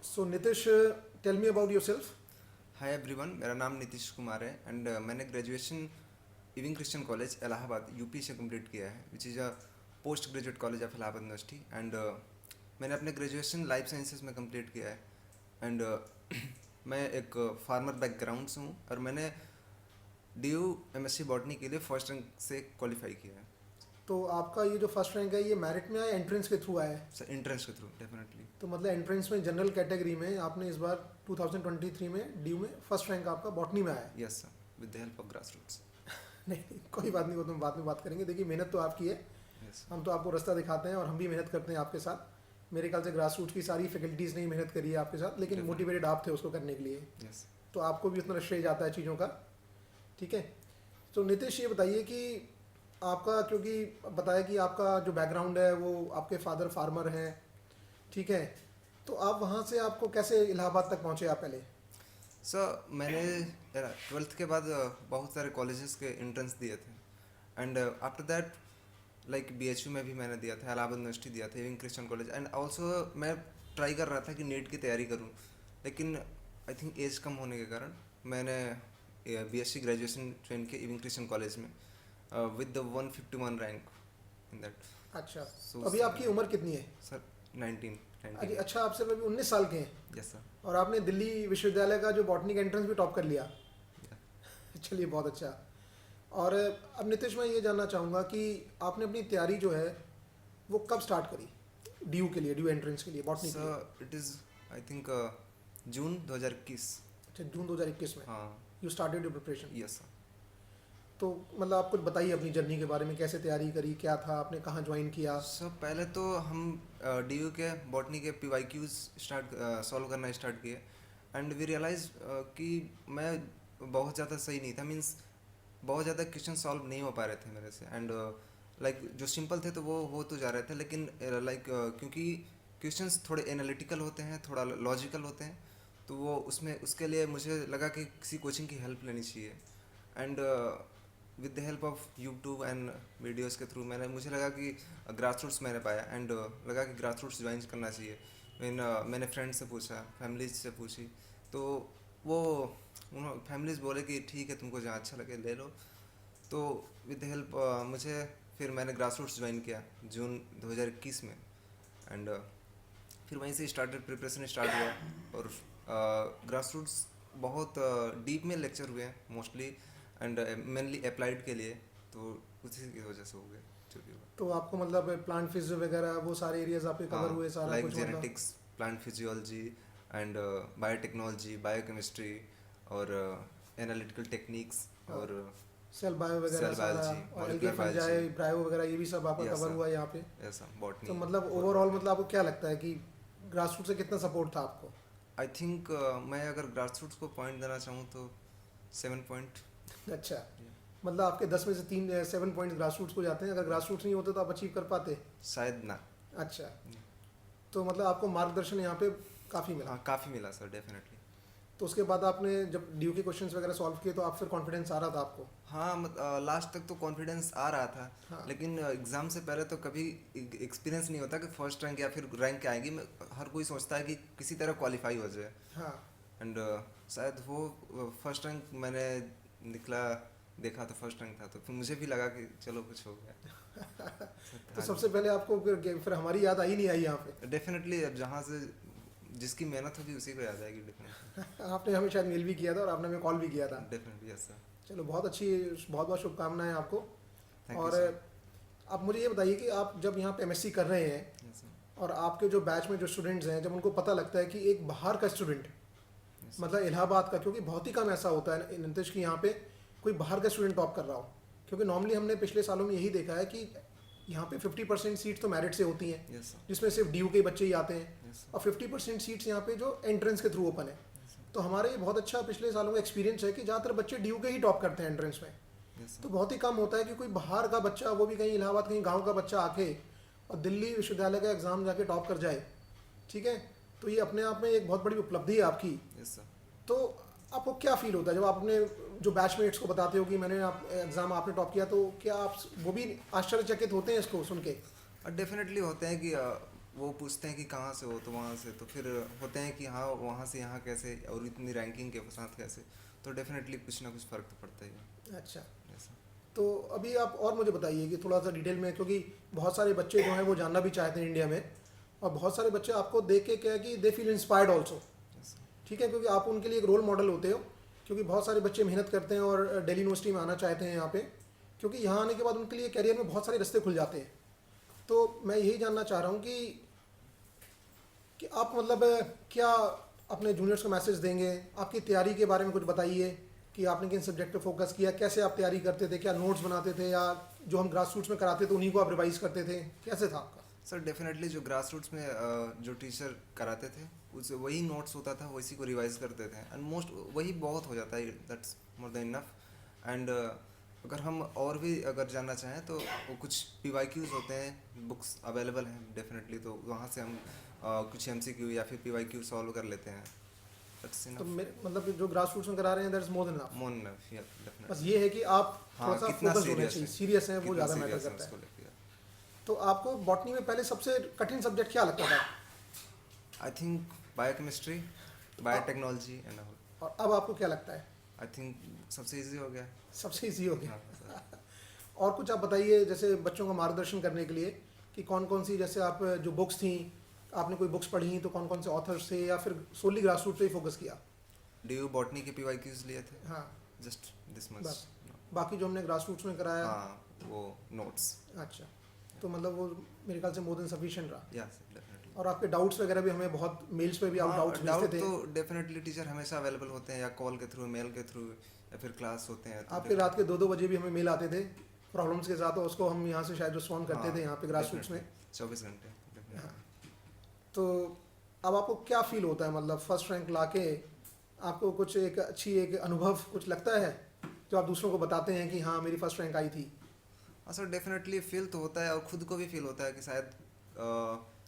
So Nitish, tell me about yourself. Hi everyone, मेरा नाम नीतीश कुमार है एंड मैंने graduation Ewing Christian College Allahabad UP से कंप्लीट किया है, which is a post graduate college of Allahabad University. And मैंने अपने ग्रेजुएशन लाइफ साइंसेज में कंप्लीट किया है। एंड मैं एक फार्मर बैकग्राउंड से हूँ और मैंने DU MSc बॉटनी के लिए फर्स्ट रैंक से क्वालिफाई किया है। तो आपका ये जो फर्स्ट रैंक है ये मेरिट में आया, एंट्रेंस के थ्रू आया है? सर एंट्रेंस के थ्रू डेफिनेटली। तो मतलब एंट्रेंस में जनरल कैटेगरी में आपने इस बार 2023 में ड्यू में फर्स्ट रैंक आपका बॉटनी में आया है। Yes sir, with the help of grass roots. नहीं, कोई बात नहीं, वो तो हम बाद में बात करेंगे। देखिए, मेहनत तो आपकी है, यस हम तो आपको रास्ता दिखाते हैं और हम भी मेहनत करते हैं आपके साथ। मेरे ख्याल से ग्रास रूट्स की सारी फैकल्टीज़ ने ही मेहनत करी है आपके साथ, लेकिन Definitely. मोटिवेटेड आप थे उसको करने के लिए, यस। तो आपको भी उतना श्रेय जाता है चीज़ों का। ठीक है, तो नितिश ये बताइए कि आपका, क्योंकि बताया कि आपका जो बैकग्राउंड है वो आपके फादर फार्मर हैं, ठीक है, तो आप वहाँ से आपको कैसे इलाहाबाद तक पहुँचे आप पहले? सर मैंने 12th के बाद बहुत सारे कॉलेजेस के एंट्रेंस दिए थे and after that like BHU में भी मैंने दिया था, इलाहाबाद यूनिवर्सिटी दिया था, इविंग क्रिश्चियन कॉलेज। एंड ऑल्सो मैं ट्राई कर रहा था कि नीट की तैयारी करूं, लेकिन आई थिंक एज कम होने के कारण मैंने BSc ग्रेजुएशन ज्वाइन किया इविंग क्रिश्चियन कॉलेज में with the 151 rank in that. अच्छा, So, अभी आपकी उम्र कितनी है? सर 19। अरे अच्छा, आप सिर्फ अभी 19 साल के हैं यस सर। और आपने दिल्ली विश्वविद्यालय का जो बॉटनी का एंट्रेंस भी टॉप कर लिया। चलिए, बहुत अच्छा। और अब नितिश, मैं ये जानना चाहूँगा कि आपने अपनी तैयारी जो है वो कब स्टार्ट करी ड्यू के लिए, ड्यू एंट्रेंस के लिए, बॉटनी के लिए? Sir it is I think June 2021। अच्छा, जून 2021 में हाँ। You started your preparation. Yes sir. तो मतलब आप कुछ बताइए अपनी जर्नी के बारे में, कैसे तैयारी करी, क्या था, आपने कहाँ ज्वाइन किया? सर पहले तो हम DU के बॉटनी के PYQs सॉल्व करना स्टार्ट किए एंड वी रियलाइज कि मैं बहुत ज़्यादा सही नहीं था, मीन्स बहुत ज़्यादा क्वेश्चन सॉल्व नहीं हो पा रहे थे मेरे से। एंड लाइक जो सिंपल थे तो वो हो तो जा रहे थे, लेकिन लाइक क्योंकि क्वेश्चंस थोड़े एनालिटिकल होते हैं, थोड़ा लॉजिकल होते हैं, तो वो उसमें उसके लिए मुझे लगा कि किसी कोचिंग की हेल्प लेनी चाहिए। And with the help of YouTube and videos के थ्रू मुझे लगा कि ग्रास रूट्स मैंने पाया एंड लगा कि ग्रास रूट्स ज्वाइन करना चाहिए। मैंने फ्रेंड से पूछा, फैमिलीज से पूछी, तो वो फैमिलीज बोले कि ठीक है, तुमको जहाँ अच्छा लगे ले लो। तो विद द हेल्प मुझे फिर मैंने ग्रास रूट्स ज्वाइन किया जून 2021 में एंड फिर वहीं से प्रिपरेशन स्टार्ट हुआ। और ग्रास रूट्स बहुत डीप में लेक्चर हुए हैं मोस्टली एंड मेनली अप्लाइड के लिए, तो उसी की वजह से हो गए जो भी हुआ। तो आपको मतलब प्लांट फिजियो वगैरह वो सारे एरियाज आपके कवर हुए, सारा लाइक कुछ मतलब? Genetics, plant physiology and biotechnology, biochemistry और एनालिटिकल टेक्निक्स और सेल बायो वगैरह सेल सारा, बायोलॉजी, और एल्गे मॉलिक्यूलर फंजाई, बायोलॉजी। ब्रायो वगैरह, ये भी सब आपका Yes, कवर sir. हुआ है यहाँ पे? ऐसा बॉटनी। तो मतलब ओवरऑल मतलब आपको क्या लगता है कि ग्रास रूट से कितना सपोर्ट था आपको? आई थिंक मैं अगर ग्रास रूट्स को पॉइंट देना चाहूँ तो 7 पॉइंट। अच्छा, मतलब आपके 10 में से 7 पॉइंट ग्रास रूट्स को जाते हैं। अगर ग्रास रूट्स नहीं होते तो आप अचीव कर पाते? शायद ना। अच्छा, तो मतलब आपको मार्गदर्शन यहाँ पे काफ़ी मिला। हाँ, काफ़ी मिला सर, डेफिनेटली। तो उसके बाद आपने जब ड्यू के क्वेश्चंस वगैरह सॉल्व किए तो आप फिर कॉन्फिडेंस आ रहा था आपको? हाँ, लास्ट तक तो कॉन्फिडेंस आ रहा था। हाँ। लेकिन एग्ज़ाम से पहले तो कभी एक्सपीरियंस नहीं होता कि फर्स्ट रैंक या फिर रैंक क्या आएगी। हर कोई सोचता है कि किसी तरह क्वालिफाई हो जाए हाँ। एंड शायद वो फर्स्ट रैंक मैंने निकला, देखा तो फर्स्ट रैंक था, तो फिर मुझे भी लगा कि चलो कुछ हो गया। तो सबसे पहले आपको फिर हमारी याद आई नहीं आई यहाँ पे? डेफिनेटली, अब जहाँ से जिसकी मेहनत होगी उसी को याद आएगी डेफिनेटली। आपने हमें शायद मेल भी किया था और आपने हमें कॉल भी किया था। Definitely, yes sir. चलो, बहुत अच्छी, बहुत बहुत शुभकामनाएं आपको। थैंक यू और सर। आप मुझे ये बताइए कि आप जब यहाँ पे MSc कर रहे हैं यस सर। और आपके जो बैच में जो स्टूडेंट्स हैं, जब उनको पता लगता है कि एक बाहर का स्टूडेंट, यस मतलब इलाहाबाद का, क्योंकि बहुत ही कम ऐसा होता है नितिश कि यहाँ पे कोई बाहर का स्टूडेंट टॉप कर रहा हो, क्योंकि नॉर्मली हमने पिछले सालों में यही देखा है कि यहाँ पे 50% सीट्स तो मेरिट से होती हैं, यस सर। जिसमें सिर्फ ड्यू के बच्चे ही आते हैं, यस सर। और 50% सीट्स यहाँ पे जो एंट्रेंस के थ्रू ओपन है। Yes sir. तो हमारे ये बहुत अच्छा पिछले सालों का एक्सपीरियंस है कि ज़्यादातर बच्चे ड्यू के ही टॉप करते हैं एंट्रेंस में। यस तो सर। बहुत ही कम होता है कि कोई बाहर का बच्चा, वो भी कहीं इलाहाबाद, कहीं गांव का बच्चा आके और दिल्ली विश्वविद्यालय का एग्ज़ाम जाके टॉप कर जाए। ठीक है, तो ये अपने आप में एक बहुत बड़ी उपलब्धि है आपकी। Yes sir. तो आपको क्या फील होता है जब आप अपने जो बैचमेट्स को बताते हो कि मैंने एग्ज़ाम आपने टॉप किया, तो क्या आप वो भी आश्चर्यचकित होते हैं इसको सुन के? और डेफिनेटली होते हैं कि वो पूछते हैं कि कहाँ से हो, तो वहाँ से, तो फिर होते हैं कि हाँ वहाँ से यहाँ कैसे, और इतनी रैंकिंग के साथ कैसे, तो डेफिनेटली कुछ ना कुछ फ़र्क तो पड़ता ही है। अच्छा, ऐसा। तो अभी आप और मुझे बताइए कि थोड़ा सा डिटेल में, क्योंकि बहुत सारे बच्चे जो हैं वो जानना भी चाहते हैं इंडिया में, और बहुत सारे बच्चे आपको देख के क्या है कि दे फील इंस्पायर्ड ऑल्सो, ऐसा। ठीक है, क्योंकि आप उनके लिए एक रोल मॉडल होते हो, क्योंकि बहुत सारे बच्चे मेहनत करते हैं और दिल्ली यूनिवर्सिटी में आना चाहते हैं यहाँ पे, क्योंकि यहाँ आने के बाद उनके लिए करियर में बहुत सारे रास्ते खुल जाते हैं। तो मैं यही जानना चाह रहा हूँ कि आप मतलब क्या अपने जूनियर्स को मैसेज देंगे, आपकी तैयारी के बारे में कुछ बताइए कि आपने किन सब्जेक्ट पे फोकस किया, कैसे आप तैयारी करते थे, क्या नोट्स बनाते थे, या जो हम ग्रास रूट्स में कराते थे उन्हीं को आप रिवाइज करते थे, कैसे था आपका? सर डेफिनेटली जो ग्रास रूट्स में जो टीचर कराते थे उसे वही नोट्स होता था, वैसी को रिवाइज करते थे, एंड मोस्ट वही बहुत हो जाता है, that's more than enough. And अगर हम और भी अगर जानना चाहें तो वो कुछ PYQs होते हैं, बुक्स अवेलेबल हैं डेफिनेटली, तो वहाँ से हम कुछ MCQ या फिर PYQ सॉल्व कर लेते हैं। दैट्स तो इनफ, मतलब जो ग्रास रूट्स में करा रहे हैं that is more than enough. More enough, या बस डेफिनेटली। ये है कि आप थोड़ा हाँ, सा कितना फोकस होना सीरियस चाहिए, है, सीरियस है वो कितना ज़्यादा मैटर सीरियस है करता उसको है। लेके। तो आपको बॉटनी में पहले सबसे कठिन सब्जेक्ट क्या लगता था, I think biochemistry, biotechnology and all. और अब आपको क्या लगता है? आई थिंक सबसे इजी हो गया। सबसे ईजी हो गया। हाँ सर। और कुछ आप बताइए, जैसे बच्चों का मार्गदर्शन करने के लिए, कि कौन कौन सी, जैसे आप जो बुक्स थी, आपने कोई बुक्स पढ़ी तो कौन कौन से ऑथर्स थे, या फिर सोली ग्रास रूट पे ही फोकस किया? डीयू बॉटनी के PYQs लिए थे, हाँ, जस्ट दिस मच। बस। बाकी जो हमने ग्रास रूट्स में कराया। हाँ, वो नोट्स। अच्छा, तो मतलब वो मेरे ख्याल से मोर देन सफिशिएंट रहा। या सर डेफिनेटली। और आपके डाउट्स वगैरह भी हमें बहुत मेल्स पे भी आप डाउट्स डाउट भेजते थे। तो डेफिनेटली टीचर हमेशा अवेलेबल होते हैं, या कॉल के थ्रू, मेल के थ्रू, या फिर क्लास होते हैं तो आपके रात के 2-2 बजे भी हमें मेल आते थे प्रॉब्लम्स के साथ, और उसको हम यहाँ से शायद रिस्पॉन्ड करते थे यहाँ पे ग्रास रूट्स में। 24 घंटे definitely। हाँ। तो अब आपको क्या फील होता है, मतलब फर्स्ट रैंक लाके आपको कुछ एक अच्छी एक अनुभव कुछ लगता है जो आप दूसरों को बताते हैं कि हाँ मेरी फर्स्ट रैंक आई थी? हाँ सर डेफिनेटली फील तो होता है, और खुद को भी फील होता है कि शायद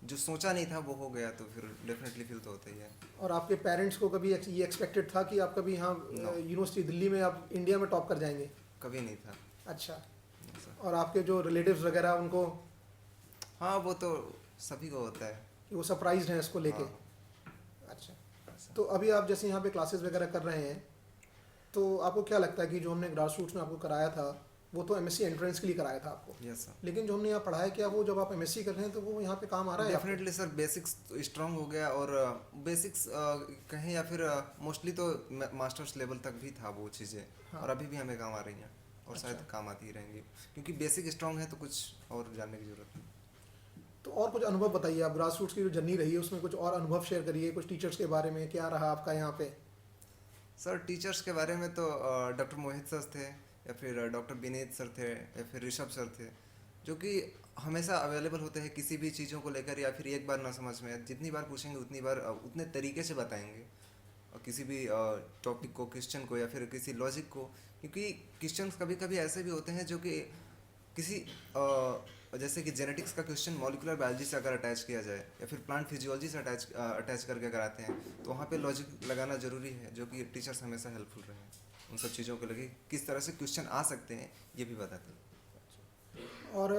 जो सोचा नहीं था वो हो गया, तो फिर डेफिनेटली फील तो होता ही है। और आपके पेरेंट्स को कभी ये एक्सपेक्टेड था कि आप कभी यहाँ No। यूनिवर्सिटी दिल्ली में आप इंडिया में टॉप कर जाएंगे? कभी नहीं था। अच्छा, No, sir। और आपके जो रिलेटिव्स वगैरह उनको, हाँ वो तो सभी को होता है। कि वो सरप्राइज्ड हैं इसको लेके? हाँ, अच्छा, ऐसा। तो अभी आप जैसे यहाँ पे क्लासेस वगैरह कर रहे हैं, तो आपको क्या लगता है कि जो हमने ग्रास रूट्स में आपको कराया था वो तो MSc एंट्रेंस के लिए कराया था आपको, यस सर। लेकिन जो हमने यहाँ पढ़ाया, क्या वो जब आप MSc कर रहे हैं तो वो यहाँ पे काम आ रहा है आपको? डेफिनेटली सर, बेसिक्स स्ट्रांग हो गया, और बेसिक्स कहें या फिर मोस्टली तो मास्टर्स लेवल तक भी था वो चीज़ें, हाँ। और अभी भी हमें काम आ रही हैं, और अच्छा। शायद काम आती ही रहेंगी, क्योंकि बेसिक स्ट्रांग है तो कुछ और जानने की ज़रूरत नहीं। तो और कुछ अनुभव बताइए, आप ग्रास रूट्स की जो जर्नी रही है उसमें कुछ और अनुभव शेयर करिए, कुछ टीचर्स के बारे में क्या रहा आपका यहाँ पे? सर टीचर्स के बारे में तो डॉक्टर मोहित सर थे, या फिर डॉक्टर विनीत सर थे, या फिर ऋषभ सर थे, जो कि हमेशा अवेलेबल होते हैं किसी भी चीज़ों को लेकर, या फिर एक बार ना समझ में जितनी बार पूछेंगे उतनी बार उतने तरीके से बताएंगे, और किसी भी टॉपिक को, क्वेश्चन को, या फिर किसी लॉजिक को, क्योंकि क्वेश्चंस कभी कभी ऐसे भी होते हैं जो कि किसी जैसे कि जेनेटिक्स का क्वेश्चन मॉलिक्यूलर बायोलॉजी से अगर अटैच किया जाए, या फिर प्लांट फिजियोलॉजी से अटैच करके अगर आते हैं, तो वहाँ पे लॉजिक लगाना ज़रूरी है, जो कि टीचर्स हमेशा हेल्पफुल रहे हैं उन सब चीज़ों को लेके, किस तरह से क्वेश्चन आ सकते हैं ये भी बताते हैं। और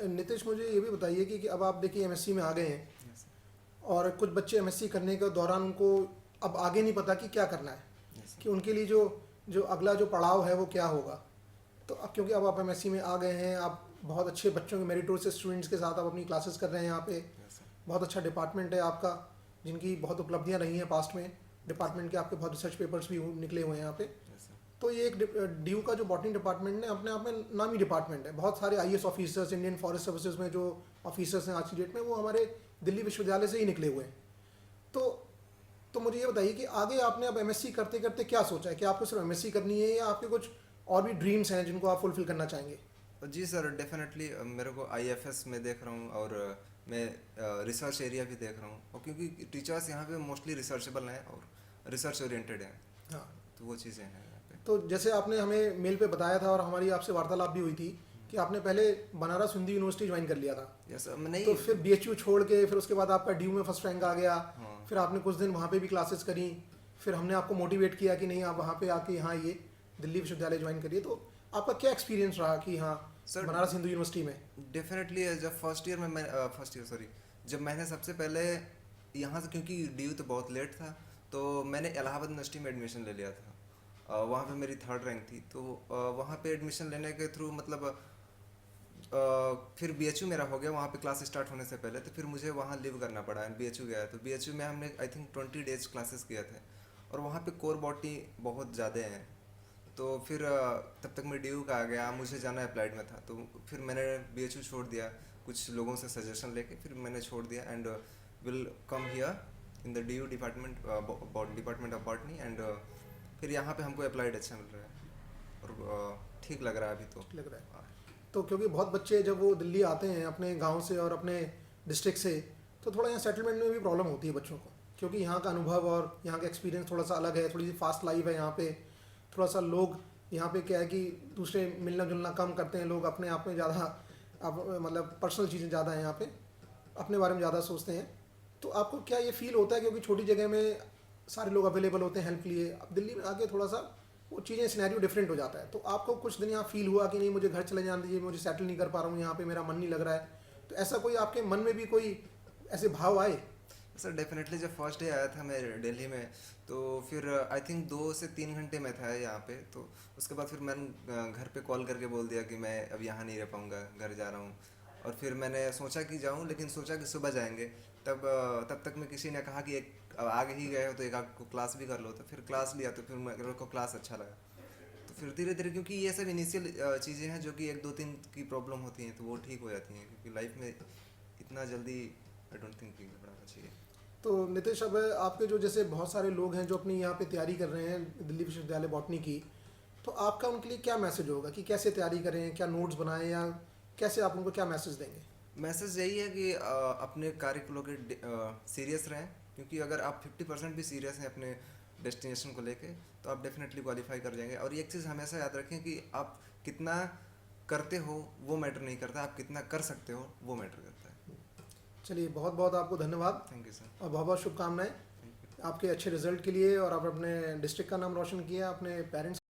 नितिश मुझे ये भी बताइए कि अब आप देखिए MSc में आ गए हैं, Yes, और कुछ बच्चे MSc करने के दौरान उनको अब आगे नहीं पता कि क्या करना है, yes, कि उनके लिए जो अगला जो पड़ाव है वो क्या होगा। तो अब क्योंकि अब आप MSc में आ गए हैं, आप बहुत अच्छे बच्चों के मेरिटोरियस स्टूडेंट्स के साथ आप अपनी क्लासेस कर रहे हैं यहाँ पे, yes, sir। बहुत अच्छा डिपार्टमेंट है आपका, जिनकी बहुत उपलब्धियाँ रही हैं पास्ट में, डिपार्टमेंट के आपके बहुत रिसर्च पेपर्स भी निकले हुए हैं यहाँ पे। Yes, sir। तो ये एक DU का जो बॉटनी डिपार्टमेंट है अपने आप में नामी डिपार्टमेंट है, बहुत सारे IAS officers, Indian forest services में जो ऑफिसर्स हैं आज की डेट में, वो हमारे दिल्ली विश्वविद्यालय से ही निकले हुए हैं। तो मुझे ये बताइए कि आगे आपने अब MSc करते करते क्या सोचा है, कि आपको सिर्फ MSc करनी है या आपके कुछ और भी ड्रीम्स हैं जिनको आप फुलफिल करना चाहेंगे? जी सर डेफिनेटली मेरे को IFS में देख रहा हूँ, और मैं रिसर्च एरिया भी देख रहा हूँ, और क्योंकि टीचर्स यहाँ पे मोस्टली रिसर्चेबल हैं और रिसर्च ओरिएंटेड हैं, हाँ, तो वो चीज़ें हैं यहाँ पे। तो जैसे आपने हमें मेल पे बताया था और हमारी आपसे वार्तालाप भी हुई थी कि आपने पहले बनारस हिंदू यूनिवर्सिटी ज्वाइन कर लिया था, यस नहीं। तो फिर BHU छोड़ के फिर उसके बाद आपका DU में फर्स्ट रैंक आ गया, हाँ। फिर आपने कुछ दिन वहाँ पे भी क्लासेस करी, फिर हमने आपको मोटिवेट किया कि नहीं आप वहाँ पे आके यहाँ ये दिल्ली विश्वविद्यालय ज्वाइन करिए। तो आपका क्या एक्सपीरियंस रहा कि हाँ सर बनारस हिंदू यूनिवर्सिटी में? डेफिनेटली जब फर्स्ट ईयर जब मैंने सबसे पहले यहाँ से, क्योंकि डी तो बहुत लेट था, तो मैंने इलाहाबाद यूनिवर्सिटी में एडमिशन ले लिया था। वहाँ पे मेरी 3rd रैंक थी, तो वहाँ पे एडमिशन लेने के थ्रू मतलब फिर BHU मेरा हो गया वहाँ पे क्लास स्टार्ट होने से पहले, तो फिर मुझे वहाँ लिव करना पड़ा एंड BHU गया। तो BHU में हमने आई थिंक 20 डेज क्लासेस किए थे, और वहाँ पे कोर बॉटनी बहुत ज़्यादा हैं। तो फिर तब तक मैं DU का आ गया, मुझे जाना अप्लाइड में था, तो फिर मैंने BHU छोड़ दिया, कुछ लोगों से सजेशन लेके फिर मैंने छोड़ दिया and will come here in the DU department, department of botany. And फिर यहाँ पे हमको अप्लाइड अच्छा मिल रहा है और ठीक लग रहा है अभी तो। लग रहा है। तो क्योंकि बहुत बच्चे जब वो दिल्ली आते हैं अपने गांव से और अपने डिस्ट्रिक्ट से, तो थोड़ा यहाँ सेटलमेंट में भी प्रॉब्लम होती है बच्चों को, क्योंकि यहाँ का अनुभव और यहाँ का एक्सपीरियंस थोड़ा सा अलग है, थोड़ी सी फास्ट लाइफ है यहाँ पे। थोड़ा सा लोग यहाँ पे क्या है कि दूसरे मिलना जुलना कम करते हैं लोग, अपने आप में ज़्यादा अब मतलब पर्सनल चीज़ें ज़्यादा हैं यहाँ पे, अपने बारे में ज़्यादा सोचते हैं। तो आपको क्या ये फील होता है, क्योंकि छोटी जगह में सारे लोग अवेलेबल होते हैं हेल्प के लिए, अब दिल्ली में आके थोड़ा सा वो चीज़ें सिनेरियो डिफरेंट हो जाता है, तो आपको कुछ दिन यहाँ फील हुआ कि नहीं मुझे घर चले जाने दीजिए, मुझे सेटल नहीं कर पा रहा हूँ यहाँ पे, मेरा मन नहीं लग रहा है, तो ऐसा कोई आपके मन में भी कोई ऐसे भाव आए? सर डेफिनेटली जब फर्स्ट डे आया था मैं दिल्ली में, तो फिर आई थिंक 2 से 3 घंटे में था यहाँ पे। तो उसके बाद फिर मैंने घर पे कॉल करके बोल दिया कि मैं अब यहाँ नहीं रह पाऊँगा, घर जा रहा हूँ। और फिर मैंने सोचा कि जाऊँ, लेकिन सोचा कि सुबह जाएंगे। तब तक में किसी ने कहा कि एक अब आगे ही गए हो तो एक आध को क्लास भी कर लो, तो फिर क्लास लिया, तो फिर मेरे को क्लास अच्छा लगा। तो फिर धीरे धीरे, क्योंकि ये सब इनिशियल चीज़ें हैं जो कि 1-2-3 की प्रॉब्लम होती हैं, तो वो ठीक हो जाती हैं, क्योंकि लाइफ में इतना जल्दी आई डोंट थिंक कि बढ़ाना चाहिए। तो नितिश, अब आपके जो जैसे बहुत सारे लोग हैं जो अपनी यहाँ पे तैयारी कर रहे हैं दिल्ली विश्वविद्यालय बॉटनी की, तो आपका उनके लिए क्या मैसेज होगा कि कैसे तैयारी करें, क्या नोट्स बनाएं, या कैसे आप उनको क्या मैसेज देंगे? मैसेज यही है कि अपने कार्य को लेकर सीरियस रहें, क्योंकि अगर आप 50% भी सीरियस हैं अपने डेस्टिनेशन को लेके, तो आप डेफिनेटली क्वालिफाई कर जाएंगे। और एक चीज़ हमेशा याद रखें कि आप कितना करते हो वो मैटर नहीं करता, आप कितना कर सकते हो वो मैटर करता है। चलिए, बहुत बहुत आपको धन्यवाद थैंक यू सर। और बहुत बहुत शुभकामनाएं थैंक यू। आपके अच्छे रिजल्ट के लिए, और आप अपने डिस्ट्रिक्ट का नाम रोशन किया, अपने पेरेंट्स